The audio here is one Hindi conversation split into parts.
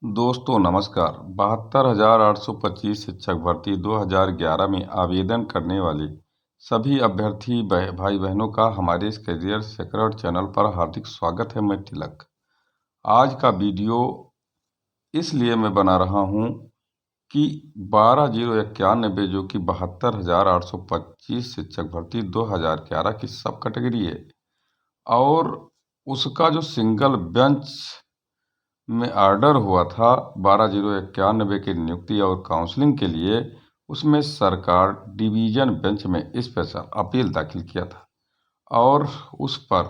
दोस्तों नमस्कार। 72,825 शिक्षक भर्ती 2011 में आवेदन करने वाले सभी अभ्यर्थी भाई बहनों का हमारे इस करियर सीक्रेट चैनल पर हार्दिक स्वागत है। मैं तिलक। आज का वीडियो इसलिए मैं बना रहा हूँ कि 12,091 जो कि 72,825 शिक्षक भर्ती 2011 की सब कैटेगरी है और उसका जो सिंगल बेंच में ऑर्डर हुआ था 12,091 की नियुक्ति और काउंसलिंग के लिए, उसमें सरकार डिवीजन बेंच में स्पेशल अपील दाखिल किया था और उस पर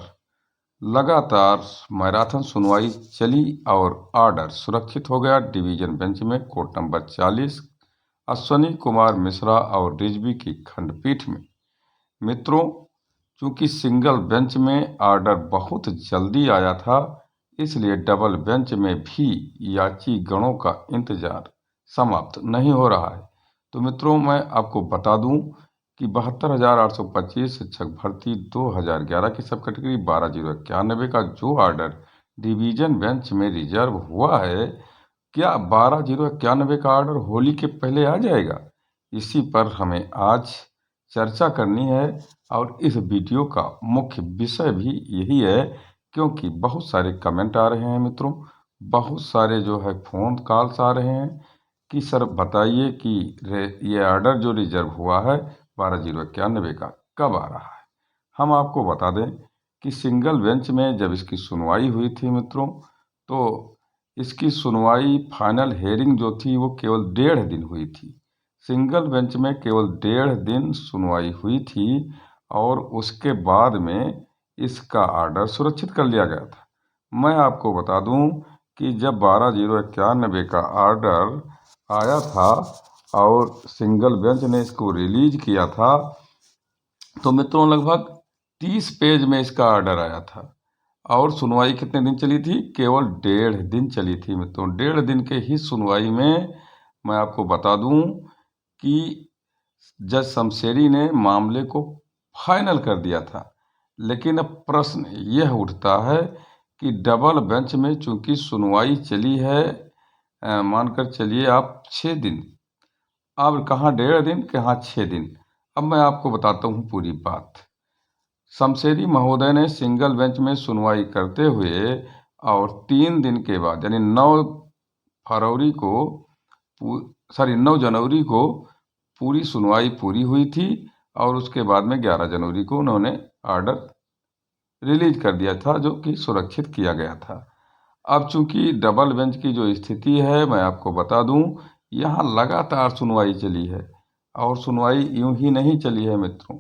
लगातार मैराथन सुनवाई चली और ऑर्डर सुरक्षित हो गया डिवीजन बेंच में कोर्ट नंबर 40 अश्वनी कुमार मिश्रा और रिजवी की खंडपीठ में। मित्रों, चूंकि सिंगल बेंच में ऑर्डर बहुत जल्दी आया था, इसलिए डबल बेंच में भी याचिगणों का इंतजार समाप्त नहीं हो रहा है। तो मित्रों, मैं आपको बता दूं कि 72,825 शिक्षक भर्ती 2011 की सब कैटेगरी 12,091 का जो ऑर्डर डिवीजन बेंच में रिजर्व हुआ है, क्या 12,091 का ऑर्डर होली के पहले आ जाएगा? इसी पर हमें आज चर्चा करनी है और इस वीडियो का मुख्य विषय भी यही है, क्योंकि बहुत सारे कमेंट आ रहे हैं मित्रों, बहुत सारे जो है फ़ोन कॉल्स आ रहे हैं कि सर बताइए कि ये ऑर्डर जो रिजर्व हुआ है 12,091 का कब आ रहा है। हम आपको बता दें कि सिंगल बेंच में जब इसकी सुनवाई हुई थी मित्रों, तो इसकी सुनवाई फाइनल हेयरिंग जो थी वो केवल 1.5 दिन हुई थी। सिंगल बेंच में केवल 1.5 दिन सुनवाई हुई थी और उसके बाद में इसका ऑर्डर सुरक्षित कर लिया गया था। मैं आपको बता दूं कि जब 12,091 का ऑर्डर आया था और सिंगल बेंच ने इसको रिलीज किया था, तो मित्रों लगभग 30 पेज में इसका ऑर्डर आया था और सुनवाई कितने दिन चली थी? केवल 1.5 दिन चली थी मित्रों। 1.5 दिन के ही सुनवाई में मैं आपको बता दूं कि जज शमशेरी ने मामले को फाइनल कर दिया था। लेकिन अब प्रश्न यह उठता है कि डबल बेंच में चूंकि सुनवाई चली है, मानकर चलिए आप 6 दिन, अब कहाँ 1.5 दिन कहाँ 6 दिन। अब मैं आपको बताता हूँ पूरी बात। शमशेरी महोदय ने सिंगल बेंच में सुनवाई करते हुए और 3 दिन के बाद यानी 9 जनवरी को पूरी सुनवाई पूरी हुई थी और उसके बाद में 11 जनवरी को उन्होंने ऑर्डर रिलीज कर दिया था, जो कि सुरक्षित किया गया था। अब चूंकि डबल बेंच की जो स्थिति है, मैं आपको बता दूं, यहाँ लगातार सुनवाई चली है और सुनवाई यूं ही नहीं चली है मित्रों।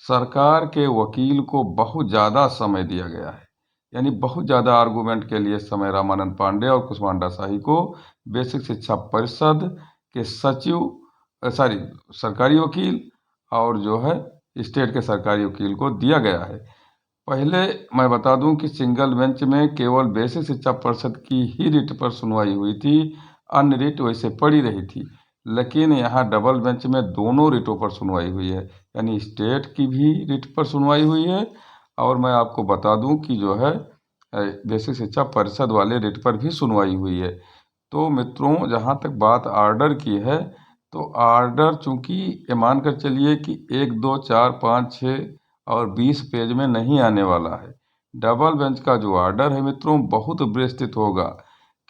सरकार के वकील को बहुत ज़्यादा समय दिया गया है, यानी बहुत ज़्यादा आर्गूमेंट के लिए समय रामानंद पांडे और कुष्मांडा शाही को बेसिक शिक्षा परिषद के सरकारी वकील और जो है स्टेट के सरकारी वकील को दिया गया है। पहले मैं बता दूं कि सिंगल बेंच में केवल बेसिक शिक्षा परिषद की ही रिट पर सुनवाई हुई थी, अन्य रिट वैसे पड़ी रही थी। लेकिन यहाँ डबल बेंच में दोनों रिटों पर सुनवाई हुई है, यानी स्टेट की भी रिट पर सुनवाई हुई है और मैं आपको बता दूं कि जो है बेसिक शिक्षा परिषद वाले रिट पर भी सुनवाई हुई है। तो मित्रों, जहाँ तक बात ऑर्डर की है, तो ऑर्डर चूंकि ये मानकर चलिए कि 1, 2, 4, 5, 6 और 20 पेज में नहीं आने वाला है। डबल बेंच का जो ऑर्डर है मित्रों बहुत विस्तृत होगा,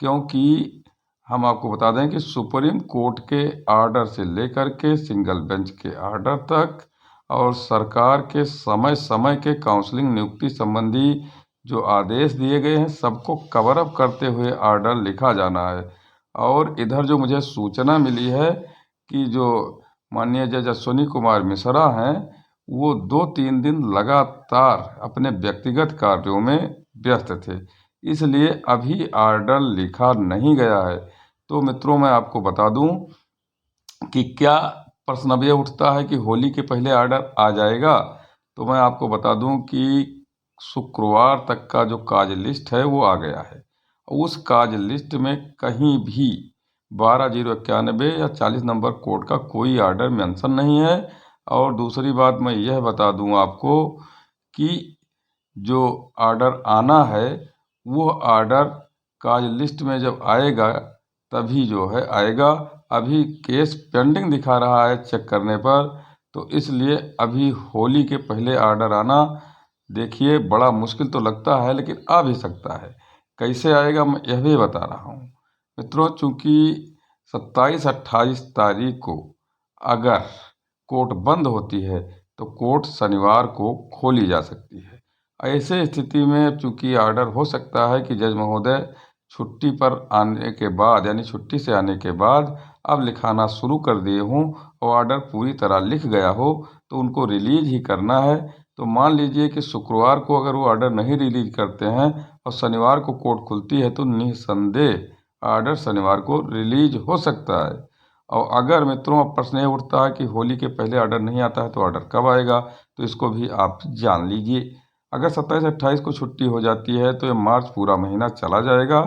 क्योंकि हम आपको बता दें कि सुप्रीम कोर्ट के ऑर्डर से लेकर के सिंगल बेंच के ऑर्डर तक और सरकार के समय समय के काउंसलिंग नियुक्ति संबंधी जो आदेश दिए गए हैं, सबको कवर अप करते हुए ऑर्डर लिखा जाना है। और इधर जो मुझे सूचना मिली है कि जो माननीय जज अश्वनी कुमार मिश्रा हैं, वो 2-3 दिन लगातार अपने व्यक्तिगत कार्यों में व्यस्त थे, इसलिए अभी ऑर्डर लिखा नहीं गया है। तो मित्रों, मैं आपको बता दूं कि क्या प्रश्न अब यह उठता है कि होली के पहले ऑर्डर आ जाएगा, तो मैं आपको बता दूं कि शुक्रवार तक का जो काज लिस्ट है वो आ गया है। उस काज लिस्ट में कहीं भी 12,091 या 40 नंबर कोड का कोई ऑर्डर मेंशन नहीं है। और दूसरी बात मैं यह बता दूं आपको कि जो ऑर्डर आना है वो ऑर्डर काज लिस्ट में जब आएगा तभी जो है आएगा। अभी केस पेंडिंग दिखा रहा है चेक करने पर, तो इसलिए अभी होली के पहले ऑर्डर आना देखिए बड़ा मुश्किल तो लगता है, लेकिन आ भी सकता है। कैसे आएगा मैं यह भी बता रहा हूँ मित्रों। चूँकि 27-28 तारीख को अगर कोर्ट बंद होती है तो कोर्ट शनिवार को खोली जा सकती है। ऐसे स्थिति में चूँकि ऑर्डर हो सकता है कि जज महोदय छुट्टी पर आने के बाद, यानी छुट्टी से आने के बाद अब लिखाना शुरू कर दिए हों और ऑर्डर पूरी तरह लिख गया हो तो उनको रिलीज ही करना है। तो मान लीजिए कि शुक्रवार को अगर वो ऑर्डर नहीं रिलीज करते हैं और शनिवार को कोर्ट खुलती है तो निस्संदेह ऑर्डर शनिवार को रिलीज हो सकता है। और अगर मित्रों अब प्रश्न ये उठता है कि होली के पहले ऑर्डर नहीं आता है तो ऑर्डर कब आएगा, तो इसको भी आप जान लीजिए। अगर 27-28 को छुट्टी हो जाती है तो ये मार्च पूरा महीना चला जाएगा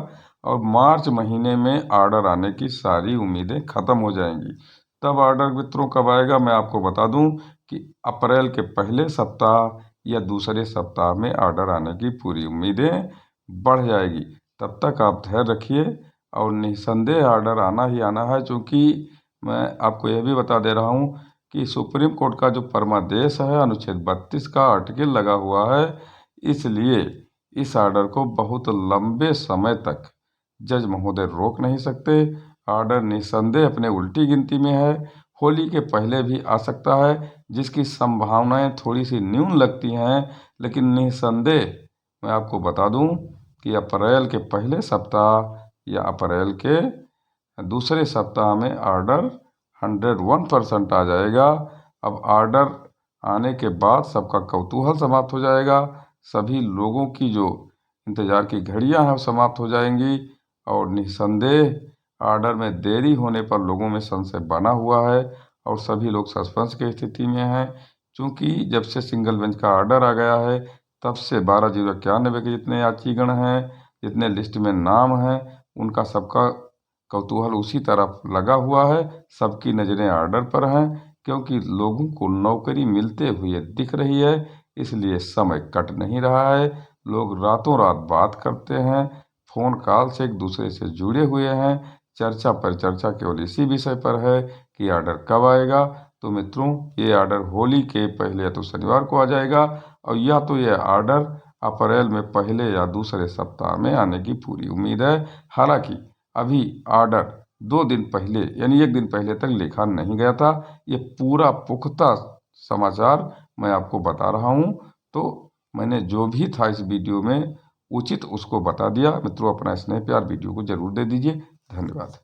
और मार्च महीने में ऑर्डर आने की सारी उम्मीदें ख़त्म हो जाएंगी। तब ऑर्डर मित्रों कब आएगा मैं आपको बता दूं कि अप्रैल के पहले सप्ताह या दूसरे सप्ताह में ऑर्डर आने की पूरी उम्मीदें बढ़ जाएगी। तब तक आप धैर्य रखिए और निस्संदेह ऑर्डर आना ही आना है। चूँकि मैं आपको यह भी बता दे रहा हूँ कि सुप्रीम कोर्ट का जो परमादेश है अनुच्छेद 32 का आर्टिकल लगा हुआ है, इसलिए इस ऑर्डर को बहुत लंबे समय तक जज महोदय रोक नहीं सकते। ऑर्डर निस्संदेह अपने उल्टी गिनती में है, होली के पहले भी आ सकता है, जिसकी संभावनाएं थोड़ी सी न्यून लगती हैं, लेकिन निस्संदेह मैं आपको बता दूं कि अप्रैल के पहले सप्ताह या अप्रैल के दूसरे सप्ताह में ऑर्डर 101% आ जाएगा। अब ऑर्डर आने के बाद सबका कौतूहल समाप्त हो जाएगा, सभी लोगों की जो इंतज़ार की घड़ियां हैं वो समाप्त हो जाएंगी और निस्संदेह ऑर्डर में देरी होने पर लोगों में संशय बना हुआ है और सभी लोग सस्पेंस की स्थिति में हैं। चूँकि जब से सिंगल बेंच का ऑर्डर आ गया है तब से 12/091 के जितने यात्रीगण हैं, जितने लिस्ट में नाम हैं, उनका सबका कौतूहल उसी तरफ लगा हुआ है। सबकी नज़रें ऑर्डर पर हैं क्योंकि लोगों को नौकरी मिलते हुए दिख रही है, इसलिए समय कट नहीं रहा है। लोग रातों रात बात करते हैं, फ़ोन कॉल से एक दूसरे से जुड़े हुए हैं। चर्चा पर चर्चा केवल इसी विषय पर है कि ऑर्डर कब आएगा। तो मित्रों ये ऑर्डर होली के पहले या तो शनिवार को आ जाएगा और या तो ये ऑर्डर अप्रैल में पहले या दूसरे सप्ताह में आने की पूरी उम्मीद है। हालांकि अभी ऑर्डर 2 दिन पहले यानी 1 दिन पहले तक लिखा नहीं गया था। ये पूरा पुख्ता समाचार मैं आपको बता रहा हूँ, तो मैंने जो भी था इस वीडियो में उचित उसको बता दिया। मित्रों अपना स्नेह प्यार वीडियो को जरूर दे दीजिए। धन्यवाद।